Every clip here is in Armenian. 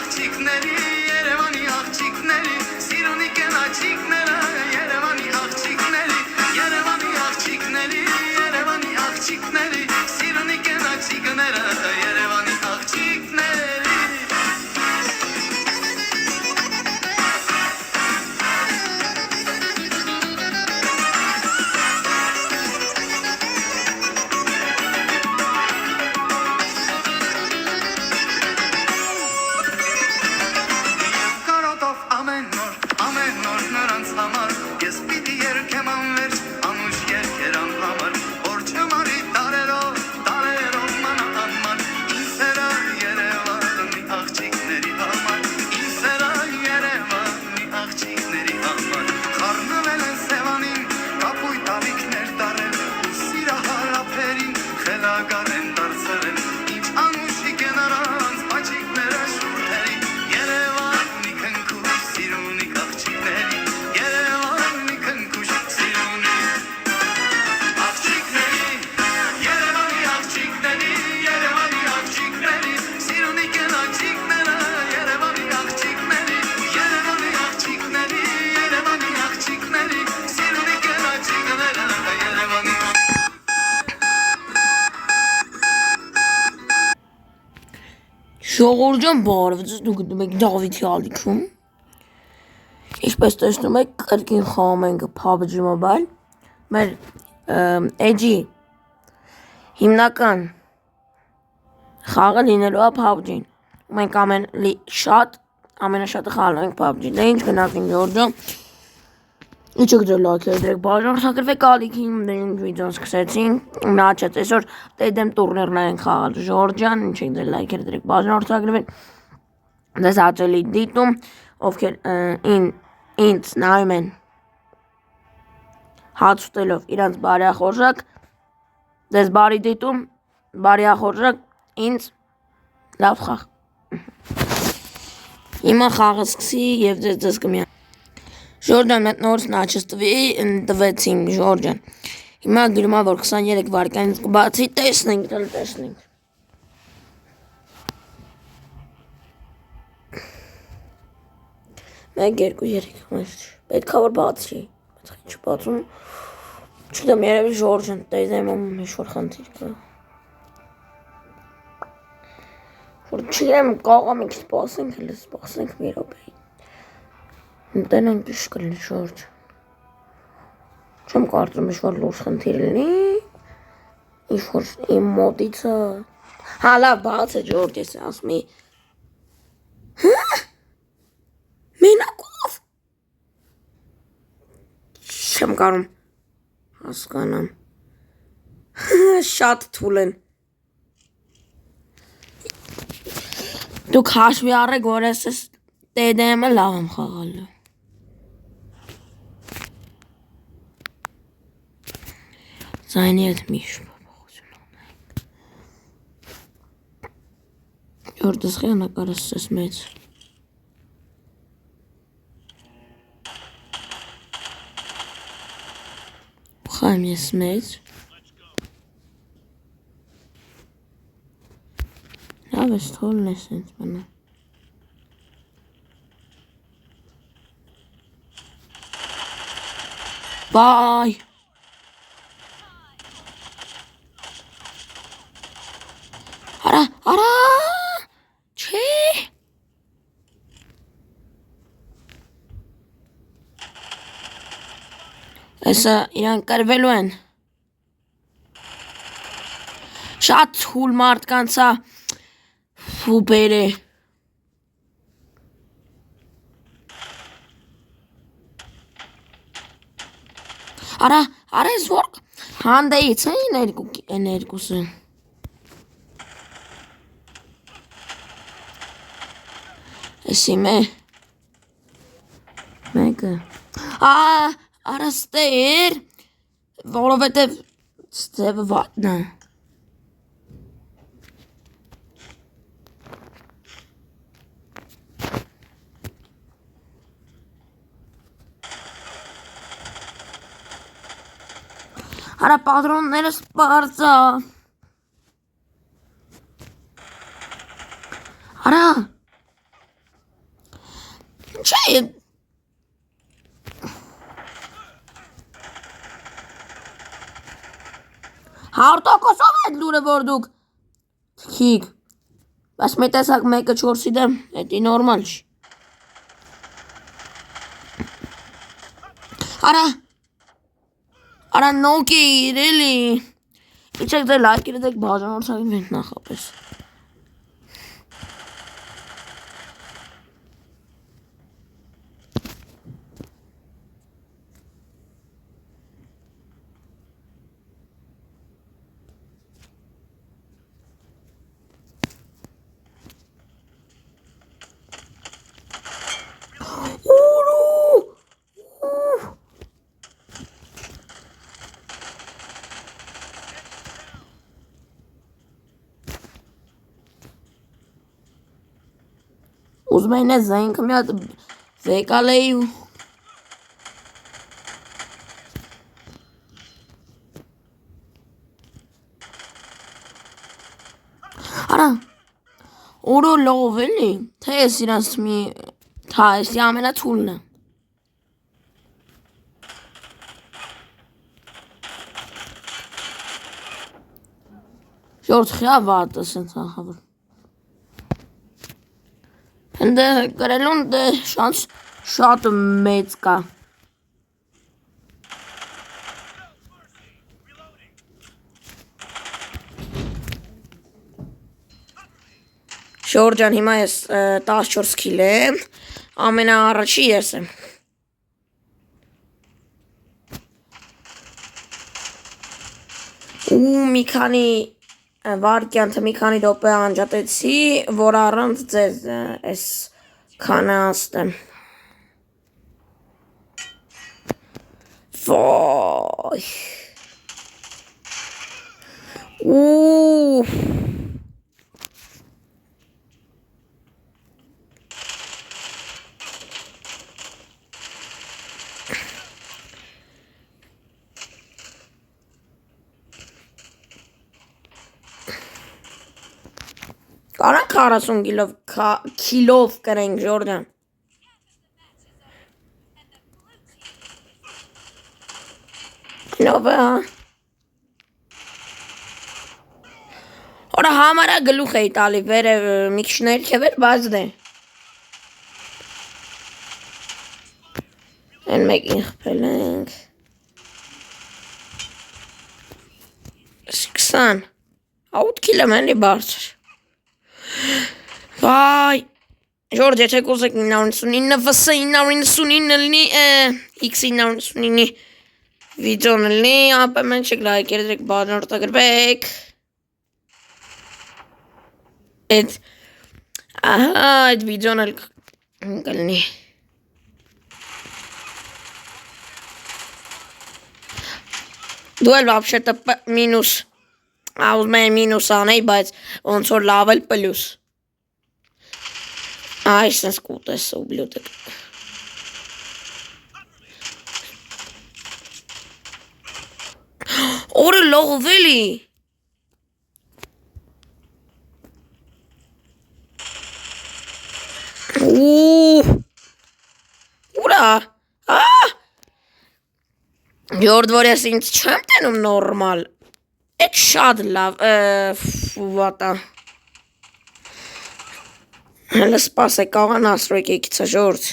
աղջիկների Երևանի աղջիկների Սիրունի կենաչիկները Երևանի աղջիկների Երևանի աղջիկների Երևանի աղջիկների Սիրունի կենաչիկները Երևանի աղջիկների Ժողովուրդ բարև ձեզ, դուք գտնում եք Դավիթի ալիքում։ Ինչպես տեսնում եք, կրկին խաղում ենք PUBG Mobile։ Մեր edge-ի հիմնական խաղը լինելու է PUBG-ն։ Մենք ամենաշատը խաղալու ենք PUBG-ն։ Դե ինչ գնացինք Ժորժը։ Իչեք ձեր լայքերը դրեք, բաժանորդագրվեք ալիքին, դե ինչ վիդեոն սկսեցինք, մնացած այսօր դեմ տուրներն են խաղալ Ժորջան, ինչեք ձեր լայքերը դրեք, բաժանորդագրվեք, դες հաճելի դիտում, ովքեր ինձ նայում են հաց ուտելով իրանց բարեախորժակ, դες բարի դիտում, բարեախորժակ, ինձ լավ խաղ։ Հիմա խաղը սկսի և ձեզ կմիան։ Ժորջան մետնորս նաչստվի տվեցին Ժորջան։ Հիմա գրումա, որ 23 վարկանից կբացի, տեսնենք, դել տեսնենք։ Մեկ, երկու, երեք, պետքա որ բացի, բայց ինչ բացում, չգիտեմ երևի Ժորջան, տեսեմ ինչ-որ խնդիր կա։ Որ չգիտեմ կարող ենք սպասենք, հենց սպասենք մի րոպե։ Տենանք ինչ կլինի Ժորջ։ Չեմ կարծում ինչ-որ լուրջ խնդիր լինի, ինչ-որ իմ մոտիցը։ Հա լավ բաց է Ժորջ, ես ասում էի։ Մենակով։ Չեմ կարում հասկանամ։ Շատ թուլ են։ Դուք հաշվի առեք, որ ես TDM-ը լավ եմ խաղալու։ Զայնի հետ միշտ փոփոխություն ունենք։ Որդսխի անակարս ես մեծ։ Խայմ ես մեծ։ Լավ ես թոլն ես ինձ մնա։ Բայ։ Արա, չի։ Այսը իրան կրվելու են։ Շատ թուլ մարդկանցա ֆուբեր է։ Արա ես որ հանդեից են երկուսը։ Էսի մեկը։ Արա ստեր, որովհետև ստևը վատնա։ Արա պատրոնները սպարձա։ Արա 100%-ով այդ լուրը որ դուք քիք բայց մի տեսակ 1-4-ի դեմ էդի նորմալ չի Արա նոկի իրելի իչեք դե լայքերը դեք բաժանորդային վենք նախապես Ուզում էին է զայնքը մի հատ վեկալ էի ու Արա Օրո լով էլի թե ես իրանց մի թա էսի ամենա թուլն է Ժորդ խյա վատս են ծախավոր Հնդե գրելուն դե շանս շատ մեծ կա Շորջան հիմա ես 14 քիլ եմ ամենա առաջի ես եմ ու մի քանի վարկյանքը մի քանի րոպե անջատեցի, որ առանց ձեզ այս քանաստեմ։ Վայ։ Ու Կարանք 40 կիլով կրենք, Ժորդան։ Նով է, հա։ Որա համարա գլուխ էի տալի, վերը մի քիչ ներքև էր, բայց դե։ Են մեկին խփել ենք։ 20 8 կիլո էլի բարձր։ Վայ, Ժորջ, եթե կուզեք 999 վս 999 լինի, x 999 վիդեոն լինի, ապա մենք չեք լայքեր դրեք բաժանորդագրվեք։ Այդ վիդեոն էլ կլինի։ Դու էլ վաբշետը մինուս Ուզում եմ մինուս անեի, բայց ոնց որ լավ էլ պլյուս։ Այս sense կուտես ублюдок։ Օրը լողվելի։ Ուրա։ Ժորդ որ ես ինձ չեմ տենում նորմալ։ Էդ շատ լավ, վատա։ Հələ սպասեք, աղան ասրոյք եկիցա ժորդ։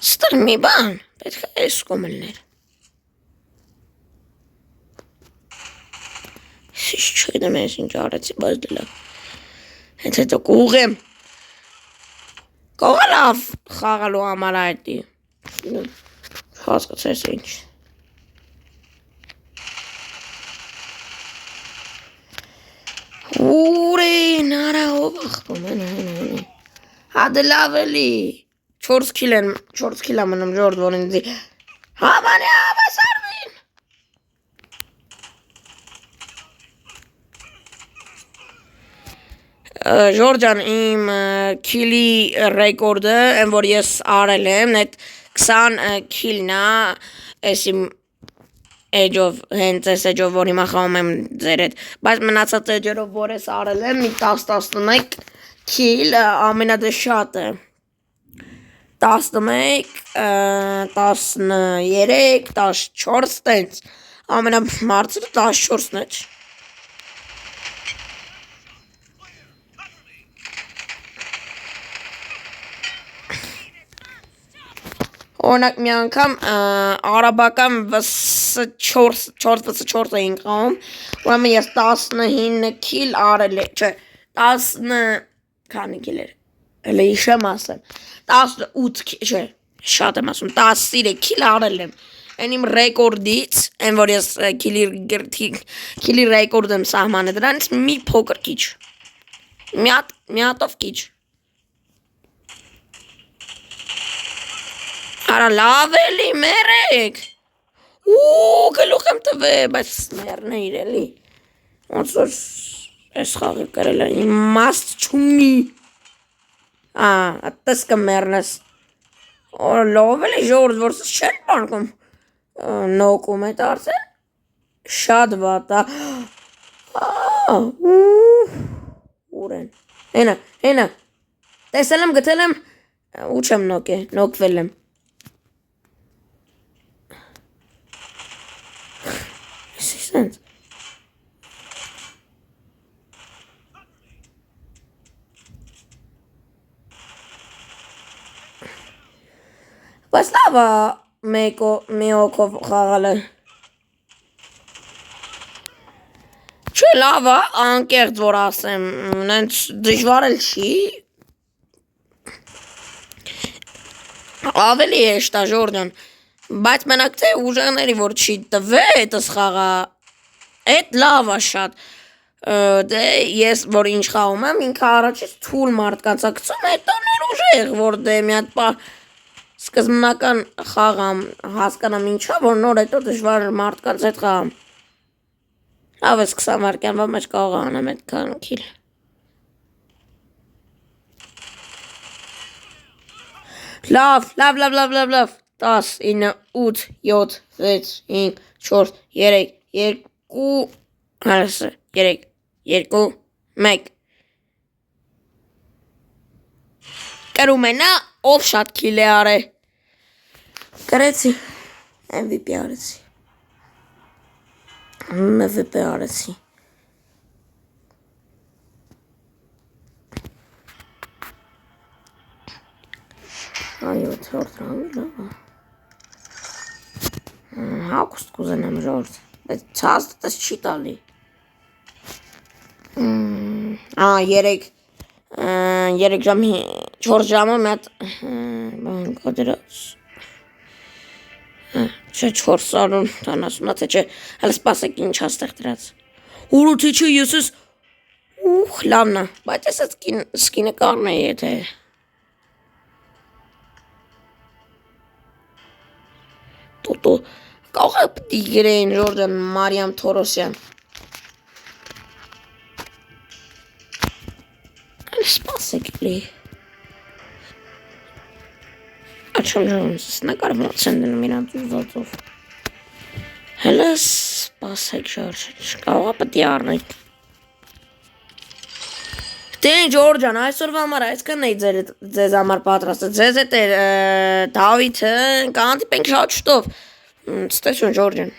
Ստր մի բան, պետք է ես կոմելներ։ Սիշ չգդեմ ես ինչ արեցի, բայց դլավ։ Հենց հետո կուղեմ։ Կողա լավ խաղալու համար այդի։ Հասկացես ինչ։ Ուրեն, արա ով ախտում են, հադը լավ էլի, 4 կիլ ամնում ժորդ որ ինձի, համանի հավասարվին։ Ժորջան իմ կիլի ռեկորդը, են որ ես արել եմ, այդ 20 կիլնա, ես իմ էջով, հենց ես էջով, որ հիմա խաղում եմ ձեր հետ, բայց մնացած էջերով, որ ես արել եմ, մի 10-11 կիլ ամենադե շատ է, 11, 13, 14 տենց, ամենամարդցը 14-ն է, օրինակ մի անգամ արաբական 4 էինք խաղում, ուրեմն ես 19 քիլ արել է, չէ, 10 քանի քիլ էր, հələ հիշեմ ասեմ, 18 քիլ, չէ, շատ եմ ասում, 13 քիլ արել եմ, այն իմ ռեկորդից, այն որ ես քիլի ռեկորդ եմ սահմանը դրանից մի փոքր քիչ, մի հատով քիչ, Արա լավ էլի, մերեք, գլուխ եմ տվե, բայց մերն է իրելի, ոնց որ ես խաղի կրել են, իմաստ չունի, ատես կմերն ես, լով էլի ժորդ, որ սս չեն բանկում, նոկում է տարցել, շատ վատ, ուր են, հենա, տեսել եմ, գտել եմ, ու չեմ նոկվել եմ, Sense. Բայց լավ է մի օքով խաղալը։ Չէ լավ է, անկեղծ որ ասեմ, նենց դժվար էլ չի։ Ավելի հեշտ է Ժորդան, բայց մենակ թե ուժեղների որ չի տվե այդս խաղա, այդ լավ է շատ, դե ես որ ինչ խաղում եմ, ինքը առաջից թուլ մարդկանց ակցում, հետո նոր ուժեղ, որ դե մի հատ սկզբնական խաղամ, հասկանամ ինչա, որ նոր հետո դժվար մարդկանց հետ խաղամ, լավ ես 20 վայրկյանվա մեջ կարող անեմ այդ քիլ Լավ, 10, 9, 8, 7, 6, 5, 4, 3, 2, 3, 2, 1 Կրում է նա, ով շատ քիլ է արե Կրեցի, MVP արեցի MVP արեցի Այո, թորդ ռանգ լավ Հակուստ կուզենեմ ժորդ Բայց ցածտս չի տալի 3 ժամ 4 ժամը մի հատ բան կադրած Չէ 470 թե չէ հələ սպասեք ինչ աստեղ դրած Ուրու թե չէ ես ես լավն է բայց ես այդ սկինը կարն է եթե Տոտո կարող է պտի գրեին Ժորդան Մարիամ Թորոսյան Հələ սպասեք լի Աչում ժոնս նկար ոնց են դնում իրանց ուզածով Հələ սպասեք Ժորջ կարող է պտի առնեք Դեն Ժորջան այսօրվա համար այսքան էի ձեզ համար պատրաստը ձեզ հետ էր Դավիթը կանտիպենք շատ շուտով Ստեսյուն Ժորջան